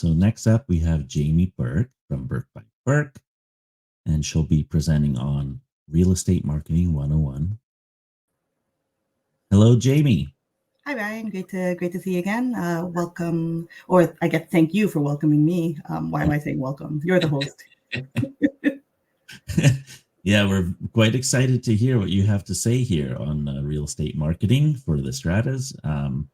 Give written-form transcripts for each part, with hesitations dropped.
So next up, we have Jamie Burke from Burke by Burke, and she'll be presenting on Real Estate Marketing 101. Hello, Jamie. Hi, Ryan. Great to see you again. Welcome, or I guess thank you for welcoming me. Why am I saying welcome? You're the host. Yeah, we're quite excited to hear what you have to say here on real estate marketing for the Stratas. I'm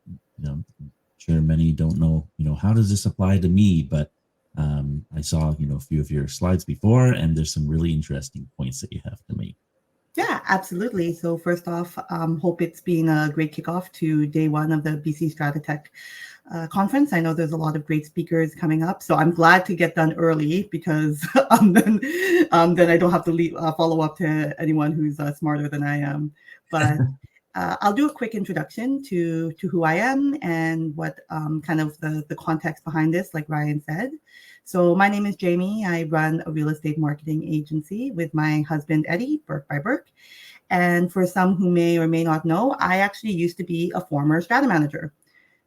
sure many don't know, how does this apply to me? But I saw, a few of your slides before, and there's some really interesting points that you have to make. Yeah, absolutely. So first off, hope it's been a great kickoff to day one of the BC Strata Tech conference. I know there's a lot of great speakers coming up, so I'm glad to get done early because then I don't have to follow up to anyone who's smarter than I am. But I'll do a quick introduction to who I am and what kind of the context behind this, like Ryan said. So my name is Jamie. I run a real estate marketing agency with my husband, Eddie, Burke by Burke. And for some who may or may not know, I actually used to be a former strata manager.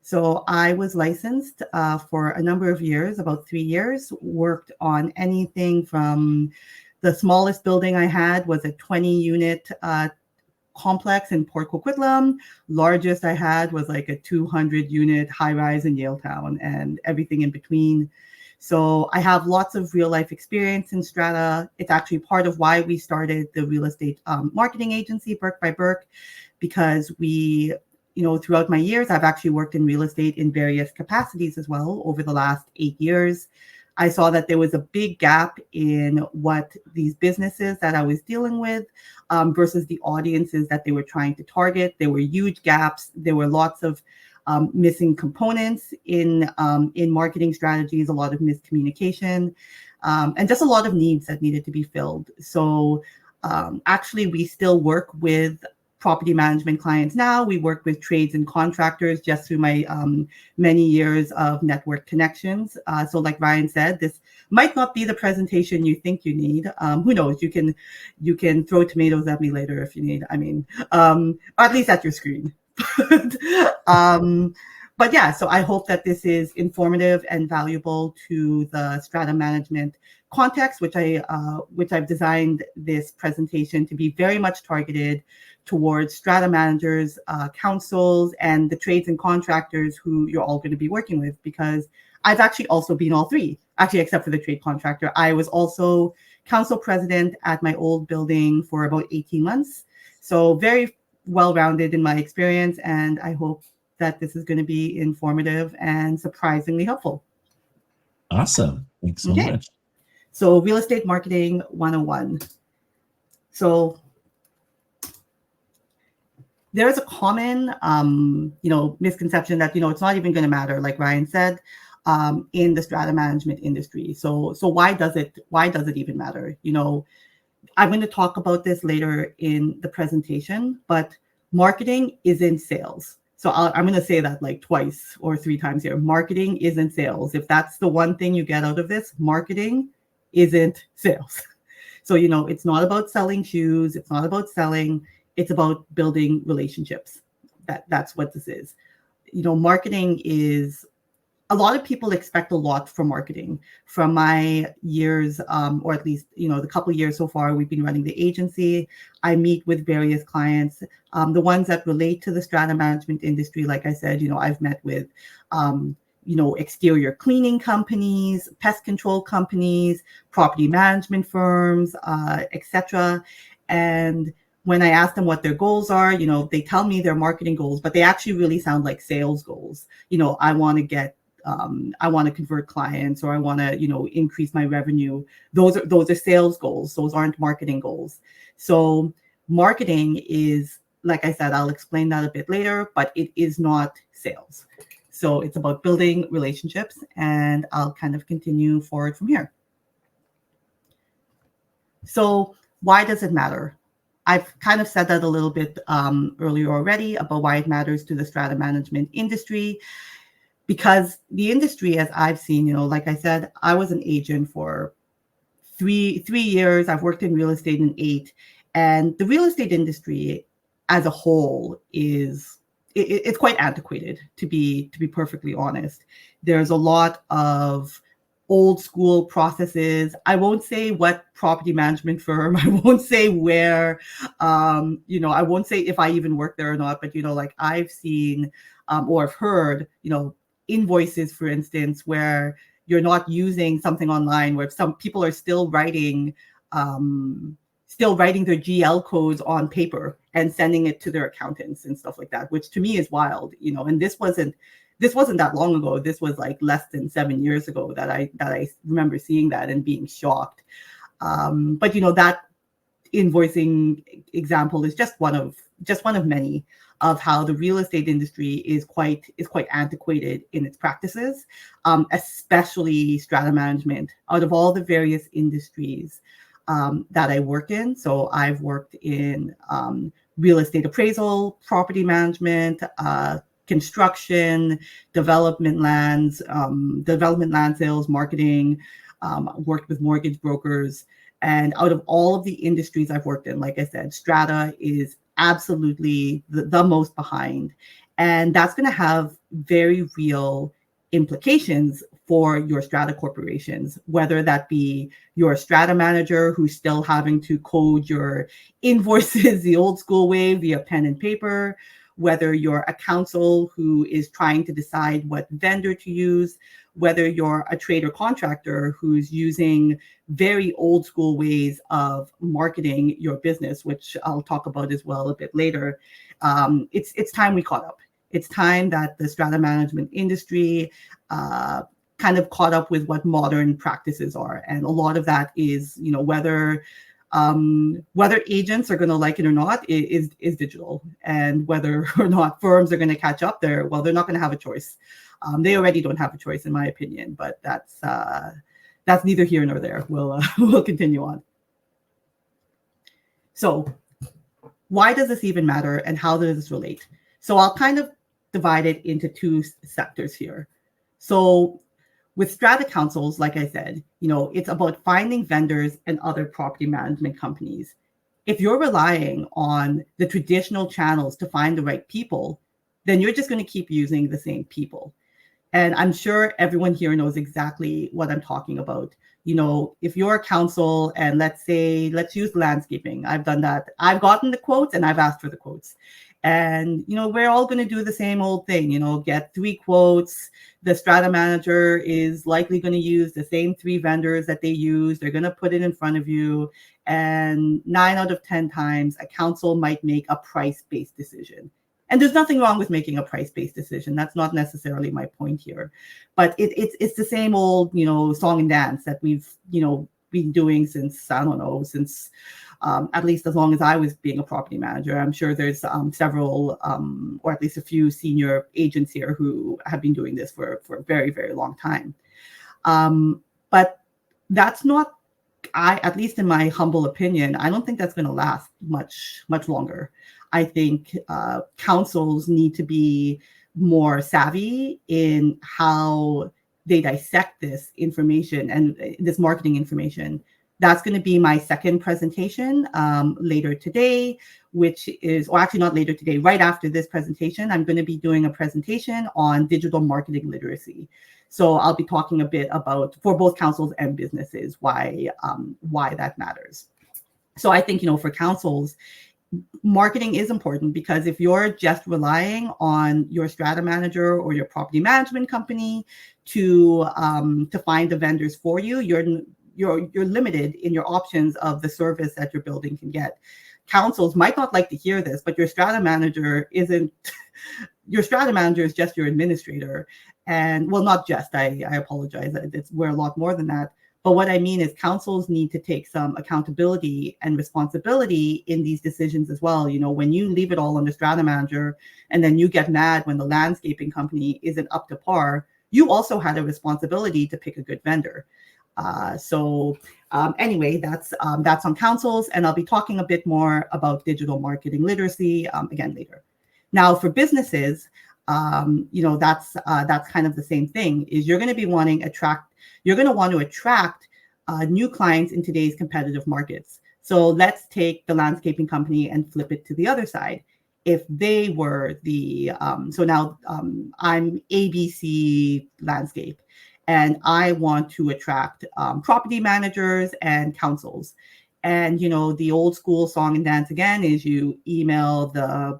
So I was licensed for a number of years, about 3 years, worked on anything from the smallest building I had was a 20-unit complex in Port Coquitlam. Largest I had was like a 200-unit high-rise in Yaletown and everything in between. So I have lots of real life experience in Strata. It's actually part of why we started the real estate marketing agency, Burke by Burke, because we, throughout my years, I've actually worked in real estate in various capacities as well over the last 8 years. I saw that there was a big gap in what these businesses that I was dealing with versus the audiences that they were trying to target. There were huge gaps. There were lots of missing components in marketing strategies, a lot of miscommunication, and just a lot of needs that needed to be filled. So actually, we still work with property management clients now. We work with trades and contractors just through my many years of network connections. So like Ryan said, this might not be the presentation you think you need. Who knows? You can throw tomatoes at me later if you need. Or at least at your screen. But yeah, so I hope that this is informative and valuable to the strata management context, which I've designed this presentation to be very much targeted towards strata managers, councils, and the trades and contractors who you're all going to be working with, because I've actually also been all three, actually, except for the trade contractor. I was also council president at my old building for about 18 months. So very well-rounded in my experience, and I hope that this is going to be informative and surprisingly helpful. Awesome. Thanks so much. So real estate marketing 101. So there's a common, misconception that, it's not even going to matter, like Ryan said, in the strata management industry. So why does it even matter? I'm going to talk about this later in the presentation, but marketing isn't sales. So I'm going to say that like twice or three times here. Marketing isn't sales. If that's the one thing you get out of this, marketing isn't sales. So, it's not about selling shoes. It's not about selling. It's about building relationships. That's what this is. Marketing is, a lot of people expect a lot from marketing. From my years, or at least, the couple of years so far, we've been running the agency. I meet with various clients, the ones that relate to the strata management industry. Like I said, I've met with, exterior cleaning companies, pest control companies, property management firms, etc. And when I ask them what their goals are, they tell me their marketing goals, but they actually really sound like sales goals. I want to convert clients, or I want to, increase my revenue. Those are sales goals. Those aren't marketing goals. So marketing is, like I said, I'll explain that a bit later, but it is not sales. So it's about building relationships, and I'll kind of continue forward from here. So why does it matter? I've kind of said that a little bit earlier already about why it matters to the strata management industry. Because the industry, as I've seen, like I said, I was an agent for three years. I've worked in real estate in 8. And the real estate industry as a whole is it's quite antiquated, to be perfectly honest. There's a lot of old school processes. I won't say what property management firm, I won't say where, I won't say if I even work there or not, but like I've seen or I've heard, invoices, for instance, where you're not using something online, where some people are still writing their GL codes on paper and sending it to their accountants and stuff like that, which to me is wild, and this wasn't that long ago. This was like less than 7 years ago that I remember seeing that and being shocked. But that invoicing example is just one of many of how the real estate industry is quite antiquated in its practices, especially strata management. Out of all the various industries that I work in, so I've worked in real estate appraisal, property management, construction, development land sales, marketing, worked with mortgage brokers. And out of all of the industries I've worked in, like I said, strata is absolutely the most behind. And that's going to have very real implications for your strata corporations, whether that be your strata manager who's still having to code your invoices the old school way via pen and paper, whether you're a council who is trying to decide what vendor to use, whether you're a trade or contractor who's using very old school ways of marketing your business, which I'll talk about as well a bit later. It's time we caught up. It's time that the strata management industry kind of caught up with what modern practices are. And a lot of that is, whether agents are going to like it or not is digital, and whether or not firms are going to catch up there, well, they're not going to have a choice. They already don't have a choice, in my opinion, but that's neither here nor there. We'll continue on. So why does this even matter, and how does this relate? So I'll kind of divide it into two sectors here. So with strata councils, like I said, it's about finding vendors and other property management companies. If you're relying on the traditional channels to find the right people, then you're just going to keep using the same people. And I'm sure everyone here knows exactly what I'm talking about. If you're a council and let's use landscaping, I've done that. I've gotten the quotes and I've asked for the quotes. And, we're all going to do the same old thing, get 3 quotes. The strata manager is likely going to use the same 3 vendors that they use. They're going to put it in front of you. And 9 out of 10 times, a council might make a price-based decision. And there's nothing wrong with making a price-based decision. That's not necessarily my point here. But it's the same old, song and dance that we've, been doing since, I don't know, since at least as long as I was being a property manager. I'm sure there's several, or at least a few senior agents here who have been doing this for a very, very long time. But that's not, at least in my humble opinion, I don't think that's going to last much longer. I think councils need to be more savvy in how they dissect this information and this marketing information. That's going to be my second presentation later today, which is, or actually not later today, right after this presentation, I'm going to be doing a presentation on digital marketing literacy. So I'll be talking a bit about, for both councils and businesses, why that matters. So I think, for councils, marketing is important, because if you're just relying on your strata manager or your property management company to find the vendors for you, you're limited in your options of the service that your building can get. Councils might not like to hear this, but your strata manager isn't. Your strata manager is just your administrator, and well, not just. I apologize. We're a lot more than that. But what I mean is councils need to take some accountability and responsibility in these decisions as well. When you leave it all on the strata manager and then you get mad when the landscaping company isn't up to par, you also had a responsibility to pick a good vendor. Anyway, that's on councils, and I'll be talking a bit more about digital marketing literacy again later. Now, for businesses, that's kind of the same thing. Is you're going to want to attract new clients in today's competitive markets. So let's take the landscaping company and flip it to the other side. if they were the so now I'm ABC Landscape, and I want to attract property managers and councils. And the old school song and dance again is you email the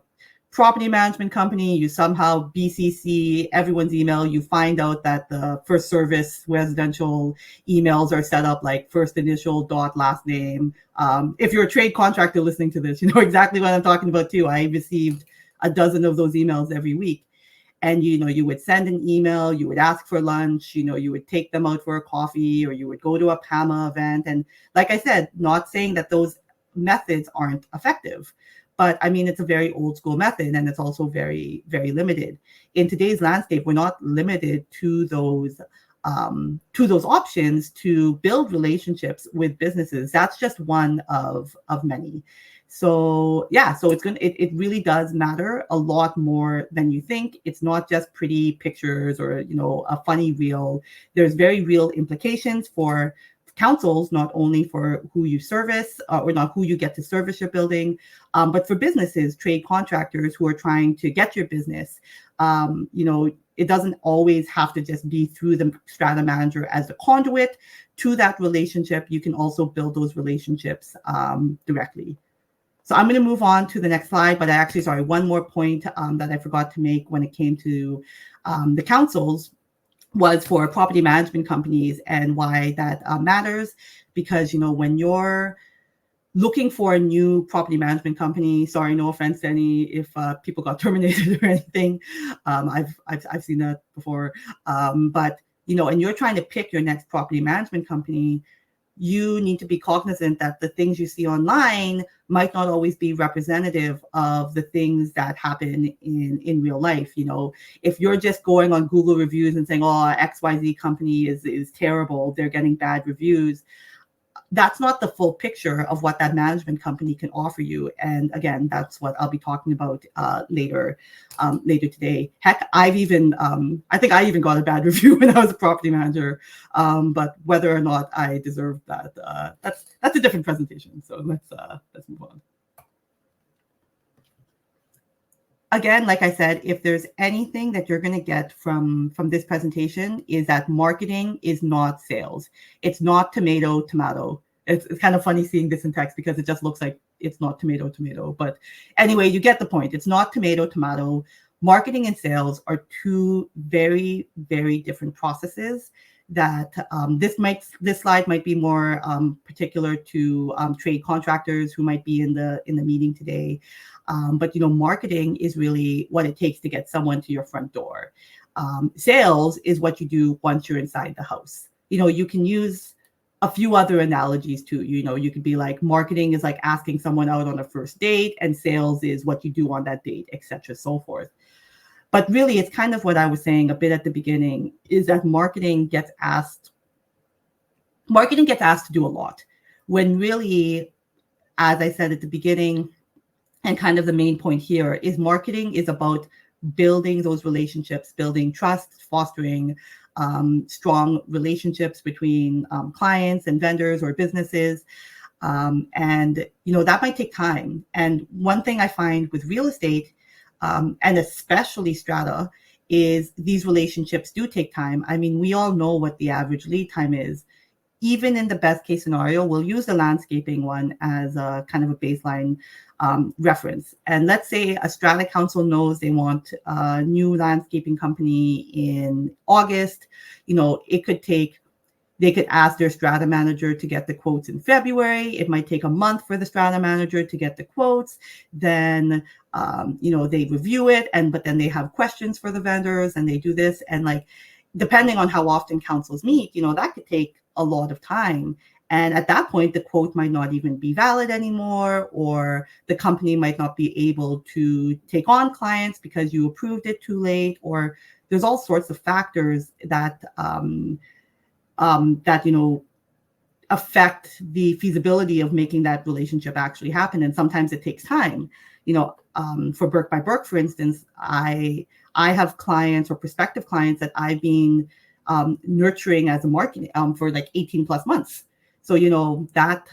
property management company, you somehow BCC everyone's email, you find out that the first service residential emails are set up like first initial dot last name. If you're a trade contractor listening to this, you know exactly what I'm talking about too. I received a dozen of those emails every week. And you would send an email, you would ask for lunch, you would take them out for a coffee, or you would go to a PAMA event. And like I said, not saying that those methods aren't effective, but I mean, it's a very old school method, and it's also very, very limited. In today's landscape, we're not limited to those options to build relationships with businesses. That's just one of many. So yeah, so it really does matter a lot more than you think. It's not just pretty pictures or a funny reel. There's very real implications for councils, not only for who you service or not who you get to service your building, but for businesses, trade contractors who are trying to get your business. It doesn't always have to just be through the strata manager as the conduit to that relationship. You can also build those relationships directly. So I'm going to move on to the next slide, but one more point that I forgot to make when it came to the councils was for property management companies, and why that matters. Because, when you're looking for a new property management company, sorry, no offense to any if people got terminated or anything. I've seen that before. But, and you're trying to pick your next property management company, you need to be cognizant that the things you see online might not always be representative of the things that happen in real life. If you're just going on Google reviews and saying, oh, XYZ company is terrible, they're getting bad reviews, that's not the full picture of what that management company can offer you. And again, that's what I'll be talking about later today. Heck, I think I even got a bad review when I was a property manager. But whether or not I deserve that, that's a different presentation. So let's move on. Again, like I said, if there's anything that you're going to get from this presentation, is that marketing is not sales. It's not tomato. It's kind of funny seeing this in text because it just looks like it's not tomato. But anyway, you get the point. It's not tomato. Marketing and sales are two very, very different processes. That this slide might be more particular to trade contractors who might be in the meeting today. But marketing is really what it takes to get someone to your front door. Sales is what you do once you're inside the house. You can use a few other analogies too. You could be like, marketing is like asking someone out on a first date, and sales is what you do on that date, etc., so forth. But really, it's kind of what I was saying a bit at the beginning, is that marketing gets asked to do a lot, when really, as I said at the beginning, and kind of the main point here, is marketing is about building those relationships, building trust, fostering strong relationships between clients and vendors or businesses. And that might take time. And one thing I find with real estate, and especially strata, is these relationships do take time. I mean, we all know what the average lead time is. Even in the best case scenario, we'll use the landscaping one as a kind of a baseline reference. And let's say a strata council knows they want a new landscaping company in August. They could ask their strata manager to get the quotes in February. It might take a month for the strata manager to get the quotes. Then, they review it, but then they have questions for the vendors, and they do this. And depending on how often councils meet, that could take a lot of time. And at that point, the quote might not even be valid anymore, or the company might not be able to take on clients because you approved it too late, or there's all sorts of factors that affect the feasibility of making that relationship actually happen. And sometimes it takes time. For Burke by Burke, for instance, I have clients or prospective clients that I've been nurturing as a marketing for 18 plus months. So, that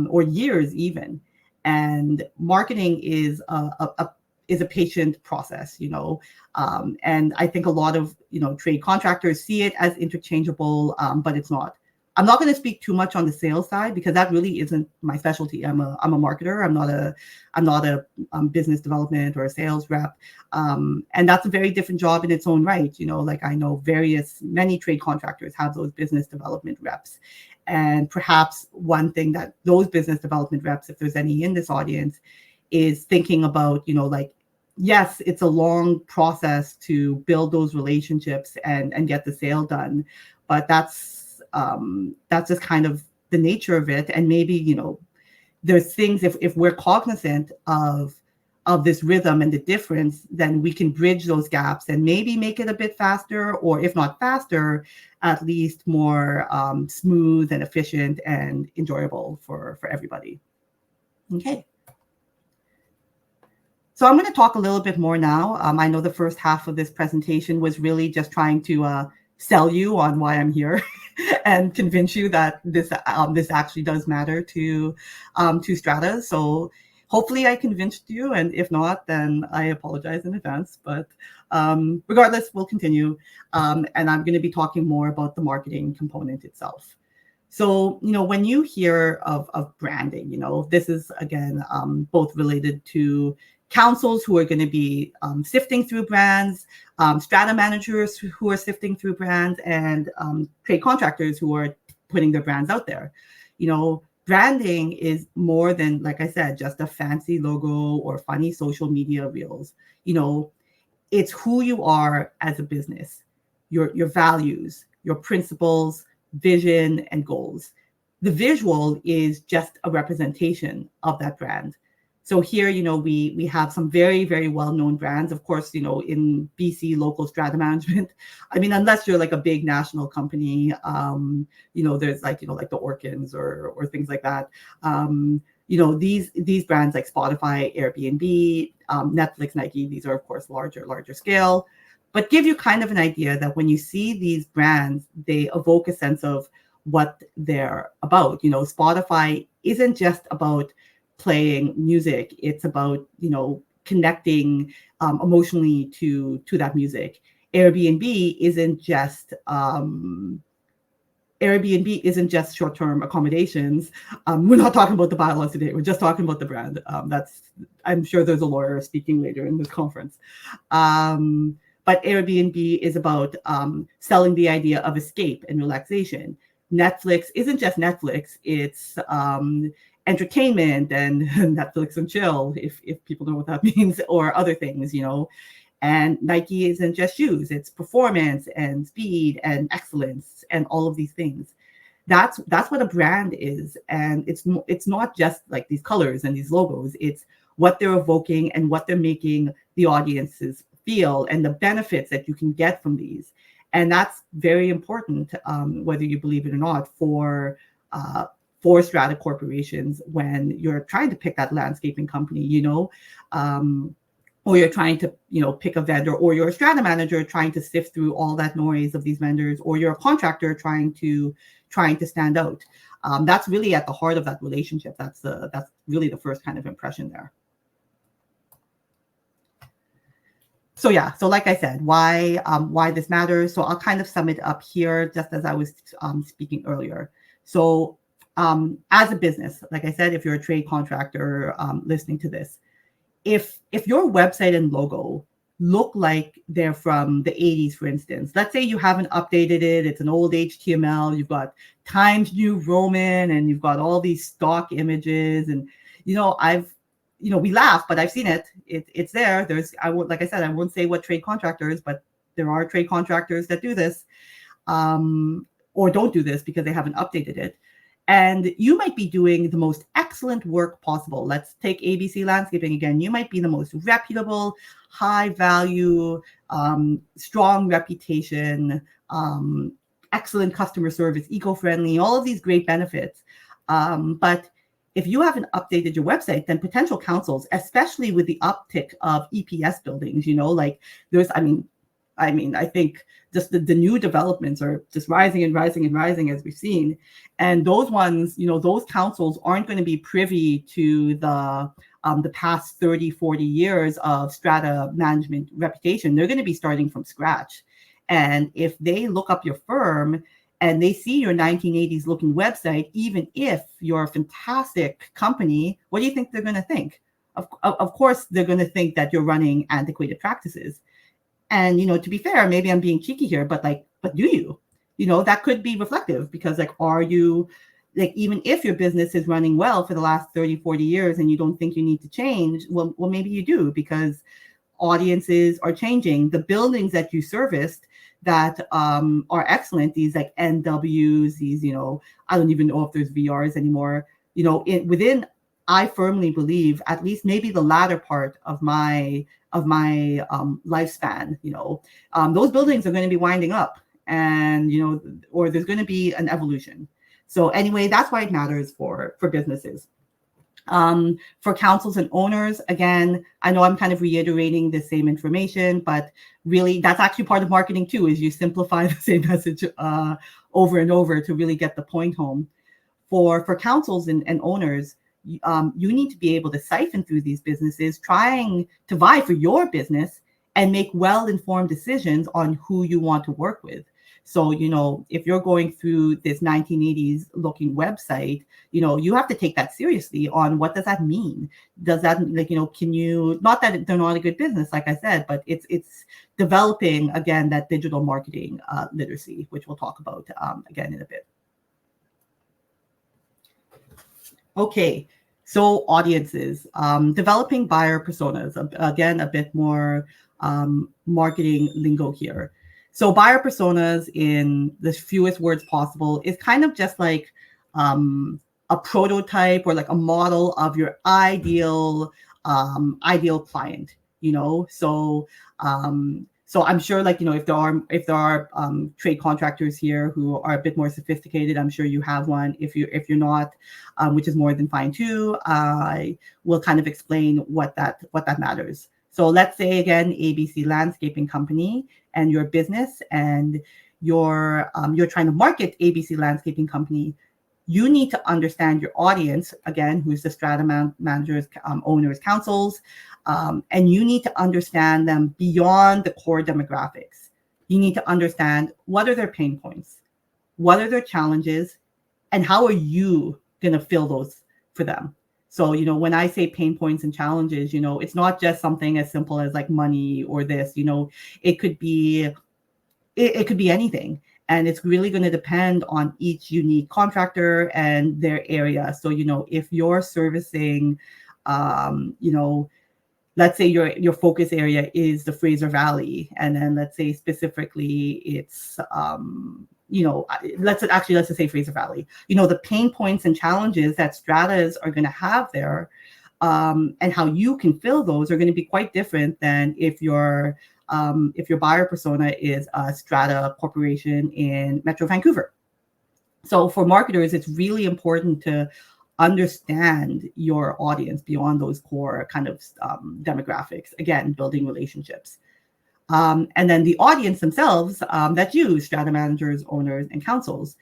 or years even. And marketing is a a patient process, and I think a lot of trade contractors see it as interchangeable, but it's not. I'm not going to speak too much on the sales side because that really isn't my specialty. I'm a marketer. I'm not a business development or a sales rep, and that's a very different job in its own right. Like I know many trade contractors have those business development reps, and perhaps one thing that those business development reps, if there's any in this audience, is thinking about, like, yes, it's a long process to build those relationships and get the sale done, but that's just kind of the nature of it. And maybe, there's things, if we're cognizant of this rhythm and the difference, then we can bridge those gaps and maybe make it a bit faster, or if not faster, at least more smooth and efficient and enjoyable for everybody. Okay. So I'm going to talk a little bit more now. I know the first half of this presentation was really just trying to sell you on why I'm here and convince you that this actually does matter to Strata. So hopefully I convinced you, and if not, then I apologize in advance. But regardless, we'll continue, and I'm going to be talking more about the marketing component itself. So, when you hear of branding, this is, again, both related to councils who are going to be sifting through brands, strata managers who are sifting through brands, and trade contractors who are putting their brands out there. Branding is more than, like I said, just a fancy logo or funny social media reels. It's who you are as a business, your values, your principles, vision, and goals. The visual is just a representation of that brand. So here, we have some very, very well-known brands. Of course, in BC local strata management, I mean, unless you're like a big national company, there's like the Orkins or things like that. These brands like Spotify, Airbnb, Netflix, Nike, these are, of course, larger scale, but give you kind of an idea that when you see these brands, they evoke a sense of what they're about. Spotify isn't just about playing music, it's about connecting emotionally to that music. Airbnb isn't just short-term accommodations. We're not talking about the bylaws today, we're just talking about the brand. I'm sure there's a lawyer speaking later in this conference, but Airbnb is about selling the idea of escape and relaxation. Netflix isn't just Netflix, it's entertainment and Netflix and chill, if people know what that means, or other things, And Nike isn't just shoes, it's performance and speed and excellence and all of these things. That's what a brand is. And it's not just like these colors and these logos, it's what they're evoking and what they're making the audiences feel and the benefits that you can get from these. And that's very important, whether you believe it or not, for strata corporations when you're trying to pick that landscaping company, or you're trying to, pick a vendor, or you're a strata manager trying to sift through all that noise of these vendors, or you're a contractor trying to stand out. That's really at the heart of that relationship. That's really the first kind of impression there. So yeah, so like I said, why this matters. So I'll kind of sum it up here, just as I was speaking earlier. So as a business, like I said, if you're a trade contractor listening to this, if your website and logo look like they're from the 80s, for instance, let's say you haven't updated it, it's an old HTML, you've got Times New Roman, and you've got all these stock images, and we laugh, but I've seen it. It's there. Like I said, I won't say what trade contractors, but there are trade contractors that do this, or don't do this because they haven't updated it. And you might be doing the most excellent work possible. Let's take ABC Landscaping again. You might be the most reputable, high value, strong reputation, excellent customer service, eco-friendly, all of these great benefits. But if you haven't updated your website, then potential councils, especially with the uptick of EPS buildings, I think just the new developments are just rising and rising and rising, as we've seen. And those ones, those councils aren't going to be privy to the the past 30, 40 years of strata management reputation, they're going to be starting from scratch. And if they look up your firm and they see your 1980s looking website, even if you're a fantastic company, what do you think they're going to think? Of course, they're going to think that you're running antiquated practices. And, to be fair, maybe I'm being cheeky here, but do you? That could be reflective, because are you, even if your business is running well for the last 30, 40 years and you don't think you need to change, well, maybe you do, because audiences are changing. The buildings that you serviced that are excellent, these NWs, these, I don't even know if there's VRs anymore, I firmly believe, at least maybe the latter part of my lifespan, those buildings are going to be winding up, and or there's going to be an evolution. So anyway, that's why it matters for businesses. For councils and owners, again, I know I'm kind of reiterating the same information, but really that's actually part of marketing too, is you simplify the same message over and over to really get the point home. For councils and owners, you need to be able to siphon through these businesses, trying to vie for your business and make well-informed decisions on who you want to work with. So, if you're going through this 1980s looking website, you have to take that seriously on what does that mean? Does that, can you, not that they're not a good business, like I said, but it's developing, again, that digital marketing literacy, which we'll talk about again in a bit. Okay, so audiences, developing buyer personas, again, a bit more marketing lingo here. So buyer personas, in the fewest words possible, is kind of just like a prototype or like a model of your ideal client, So I'm sure, if there are trade contractors here who are a bit more sophisticated, I'm sure you have one. If you're not, which is more than fine too, I will kind of explain what that matters. So let's say, again, ABC Landscaping Company, and your business, and you're trying to market ABC Landscaping Company. You need to understand your audience, again, who's the strata managers, owners, councils, and you need to understand them beyond the core demographics. You need to understand, what are their pain points, what are their challenges, and how are you going to fill those for them. So, when I say pain points and challenges, it's not just something as simple as like money or this, it could be anything. And it's really going to depend on each unique contractor and their area. So, if you're servicing, let's say your focus area is the Fraser Valley, and then let's say specifically it's, let's just say Fraser Valley, the pain points and challenges that stratas are going to have there, and how you can fill those are going to be quite different than if your buyer persona is a strata corporation in Metro Vancouver. So for marketers, it's really important to understand your audience beyond those core kind of demographics, again, building relationships. And then the audience themselves, that you, strata managers, owners, and councils,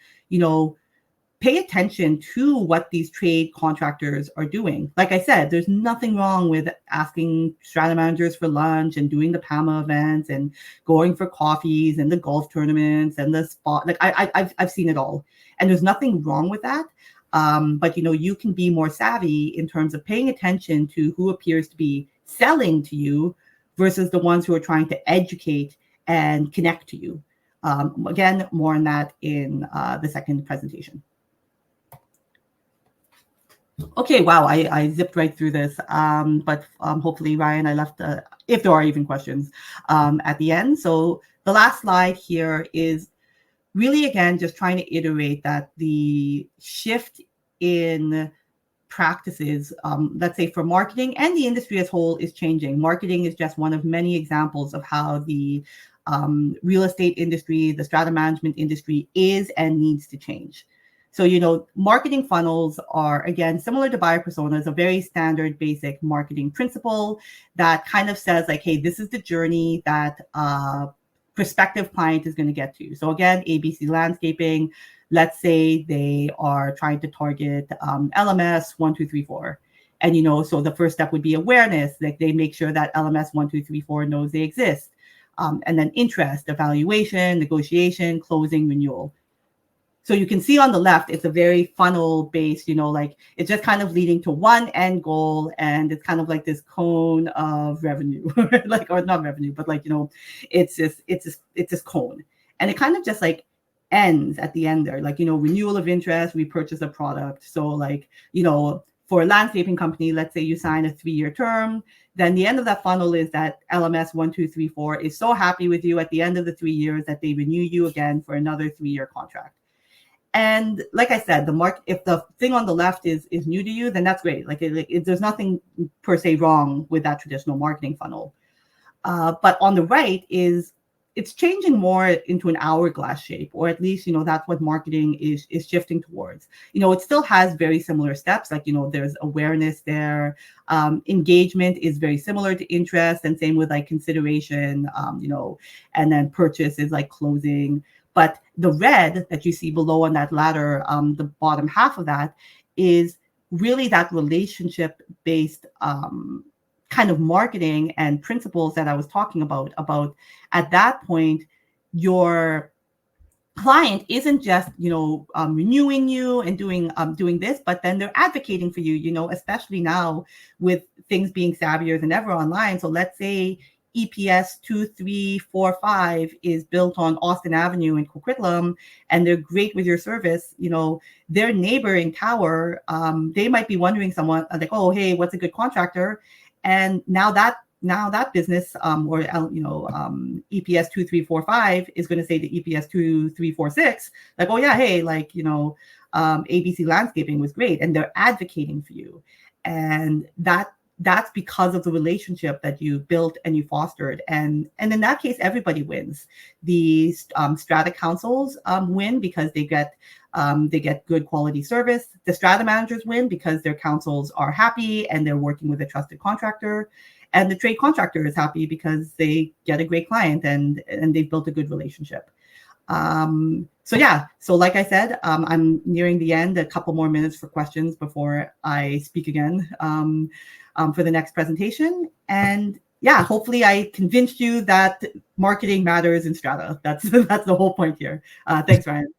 pay attention to what these trade contractors are doing. Like I said, there's nothing wrong with asking strata managers for lunch and doing the PAMA events and going for coffees and the golf tournaments and the spot. Like I've seen it all, and there's nothing wrong with that. But you can be more savvy in terms of paying attention to who appears to be selling to you versus the ones who are trying to educate and connect to you. Again, more on that in the second presentation. Okay, wow, I zipped right through this, but hopefully, Ryan, I left, if there are even questions at the end. So the last slide here is really, again, just trying to iterate that the shift in practices, let's say for marketing and the industry as whole, is changing. Marketing is just one of many examples of how the real estate industry, the strata management industry is and needs to change. So, marketing funnels are, again, similar to buyer personas, a very standard basic marketing principle that kind of says like, hey, this is the journey that prospective client is going to get to. So again, ABC Landscaping, let's say they are trying to target LMS 1, 2, 3, 4. And, so the first step would be awareness. Like they make sure that LMS 1234 knows they exist. And then interest, evaluation, negotiation, closing, renewal. So you can see on the left, it's a very funnel based, like it's just kind of leading to one end goal. And it's kind of like this cone of revenue, like, or not revenue, but like, it's this cone. And it kind of just like ends at the end there, like, renewal of interest, repurchase a product. So like, for a landscaping company, let's say you sign a 3-year term, then the end of that funnel is that LMS 1234 is so happy with you at the end of the 3 years that they renew you again for another 3-year contract. And like I said, if the thing on the left is new to you, then that's great. Like, there's nothing per se wrong with that traditional marketing funnel. But on the right it's changing more into an hourglass shape, or at least, that's what marketing is shifting towards. It still has very similar steps. Like, there's awareness there. Engagement is very similar to interest, and same with like consideration, and then purchase is like closing. But the red that you see below on that ladder, the bottom half of that, is really that relationship-based kind of marketing and principles that I was talking about at that point, your client isn't just, renewing you and doing this, but then they're advocating for you, especially now with things being savvier than ever online. So let's say EPS 2345 is built on Austin Avenue in Coquitlam, and they're great with your service. Their neighboring tower, they might be wondering someone like, oh, hey, what's a good contractor? And now that business, or EPS 2345 is going to say to EPS 2346, like, oh yeah, hey, like, ABC Landscaping was great, and they're advocating for you, and that's because of the relationship that you built and you fostered. And in that case, everybody wins. The strata councils win because they get good quality service. The strata managers win because their councils are happy and they're working with a trusted contractor. And the trade contractor is happy because they get a great client and they've built a good relationship. So like I said, I'm nearing the end, a couple more minutes for questions before I speak again for the next presentation. And yeah, hopefully I convinced you that marketing matters in Strata. That's the whole point here. Thanks, Ryan.